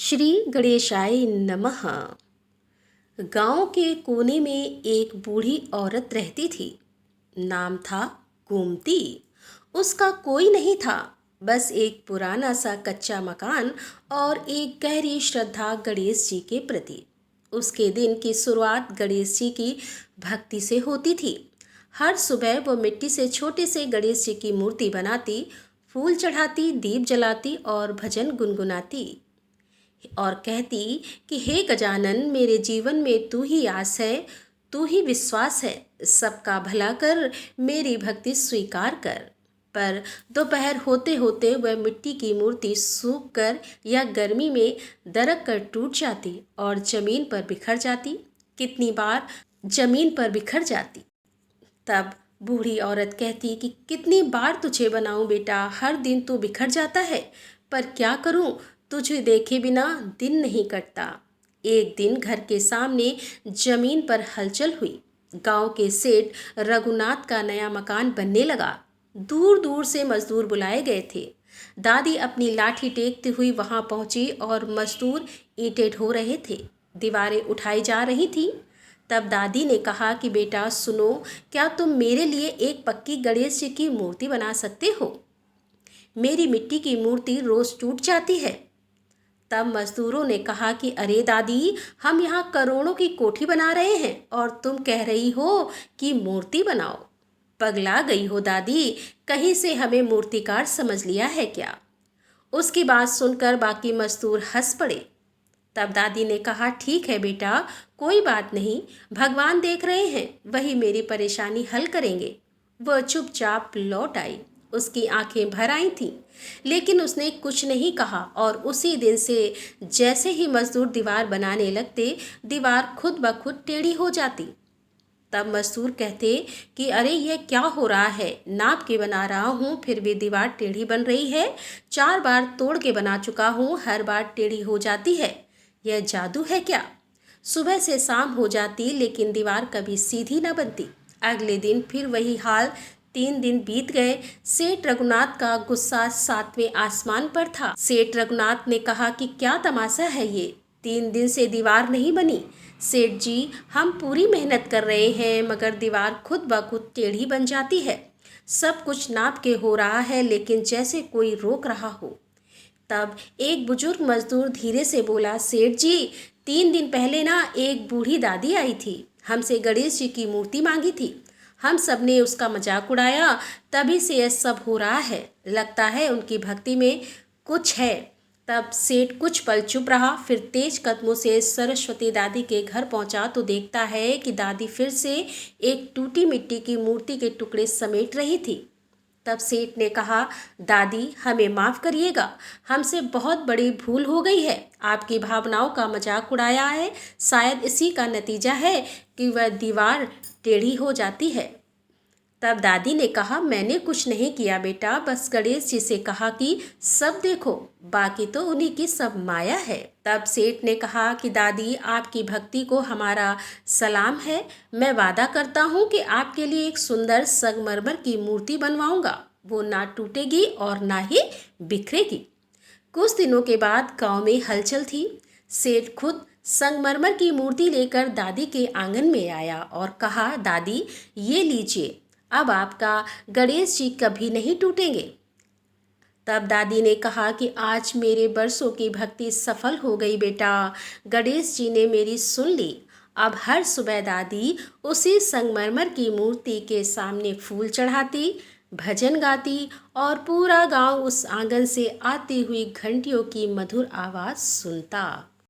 श्री गणेशाय नमः। गांव के कोने में एक बूढ़ी औरत रहती थी। नाम था गोमती। उसका कोई नहीं था, बस एक पुराना सा कच्चा मकान और एक गहरी श्रद्धा गणेश जी के प्रति। उसके दिन की शुरुआत गणेश जी की भक्ति से होती थी। हर सुबह वो मिट्टी से छोटे से गणेश जी की मूर्ति बनाती, फूल चढ़ाती, दीप जलाती और भजन गुनगुनाती और कहती कि हे गजानन, मेरे जीवन में तू ही आस है, तू ही विश्वास है, सबका भला कर, मेरी भक्ति स्वीकार कर। पर दोपहर होते होते वह मिट्टी की मूर्ति सूख कर या गर्मी में दरक कर टूट जाती और जमीन पर बिखर जाती। कितनी बार जमीन पर बिखर जाती। तब बूढ़ी औरत कहती कि कितनी बार तुझे बनाऊं बेटा, हर दिन तू बिखर जाता है, पर क्या करूं, तुझे देखे बिना दिन नहीं कटता। एक दिन घर के सामने जमीन पर हलचल हुई। गांव के सेठ रघुनाथ का नया मकान बनने लगा। दूर दूर से मजदूर बुलाए गए थे। दादी अपनी लाठी टेकती हुई वहां पहुंची और मजदूर ईंटें ढो रहे थे, दीवारें उठाई जा रही थी। तब दादी ने कहा कि बेटा सुनो, क्या तुम मेरे लिए एक पक्की गणेश जी की मूर्ति बना सकते हो? मेरी मिट्टी की मूर्ति रोज टूट जाती है। तब मजदूरों ने कहा कि अरे दादी, हम यहाँ करोड़ों की कोठी बना रहे हैं और तुम कह रही हो कि मूर्ति बनाओ। पगला गई हो दादी, कहीं से हमें मूर्तिकार समझ लिया है क्या? उसकी बात सुनकर बाकी मजदूर हंस पड़े। तब दादी ने कहा ठीक है बेटा, कोई बात नहीं, भगवान देख रहे हैं, वही मेरी परेशानी हल करेंगे। वह चुपचाप लौट आई। उसकी आंखें भर आई थीं, लेकिन उसने कुछ नहीं कहा और उसी दिन से जैसे ही मजदूर दीवार बनाने लगते, दीवार खुद ब खुद टेढ़ी हो जाती। तब मजदूर कहते कि अरे यह क्या हो रहा है, नाप के बना रहा हूँ फिर भी दीवार टेढ़ी बन रही है, 4 बार तोड़ के बना चुका हूँ, हर बार टेढ़ी हो जाती है, यह जादू है क्या? सुबह से शाम हो जाती लेकिन दीवार कभी सीधी न बनती। अगले दिन फिर वही हाल। 3 दिन बीत गए। सेठ रघुनाथ का गुस्सा 7वें आसमान पर था। सेठ रघुनाथ ने कहा कि क्या तमाशा है ये, 3 दिन से दीवार नहीं बनी। सेठ जी, हम पूरी मेहनत कर रहे हैं मगर दीवार खुद ब खुद टेढ़ी बन जाती है। सब कुछ नाप के हो रहा है लेकिन जैसे कोई रोक रहा हो। तब एक बुजुर्ग मजदूर धीरे से बोला, सेठ जी, 3 दिन पहले ना एक बूढ़ी दादी आई थी, हमसे गणेश जी की मूर्ति मांगी थी। हम सब ने उसका मजाक उड़ाया, तभी से यह सब हो रहा है। लगता है उनकी भक्ति में कुछ है। तब सेठ कुछ पल चुप रहा, फिर तेज कदमों से सरस्वती दादी के घर पहुंचा तो देखता है कि दादी फिर से एक टूटी मिट्टी की मूर्ति के टुकड़े समेट रही थी। तब सेठ ने कहा, दादी हमें माफ़ करिएगा, हमसे बहुत बड़ी भूल हो गई है, आपकी भावनाओं का मजाक उड़ाया है, शायद इसी का नतीजा है कि वह दीवार टेढ़ी हो जाती है। तब दादी ने कहा, मैंने कुछ नहीं किया बेटा, बस गणेश जी से कहा कि सब देखो, बाकी तो उन्हीं की सब माया है। तब सेठ ने कहा कि दादी, आपकी भक्ति को हमारा सलाम है। मैं वादा करता हूँ कि आपके लिए एक सुंदर संगमरमर की मूर्ति बनवाऊंगा। वो ना टूटेगी और ना ही बिखरेगी। कुछ दिनों के बाद गांव में हलचल थी। सेठ खुद संगमरमर की मूर्ति लेकर दादी के आंगन में आया और कहा, दादी ये लीजिए, अब आपका गणेश जी कभी नहीं टूटेंगे। तब दादी ने कहा कि आज मेरे बरसों की भक्ति सफल हो गई बेटा, गणेश जी ने मेरी सुन ली। अब हर सुबह दादी उसी संगमरमर की मूर्ति के सामने फूल चढ़ाती, भजन गाती और पूरा गांव उस आंगन से आती हुई घंटियों की मधुर आवाज़ सुनता।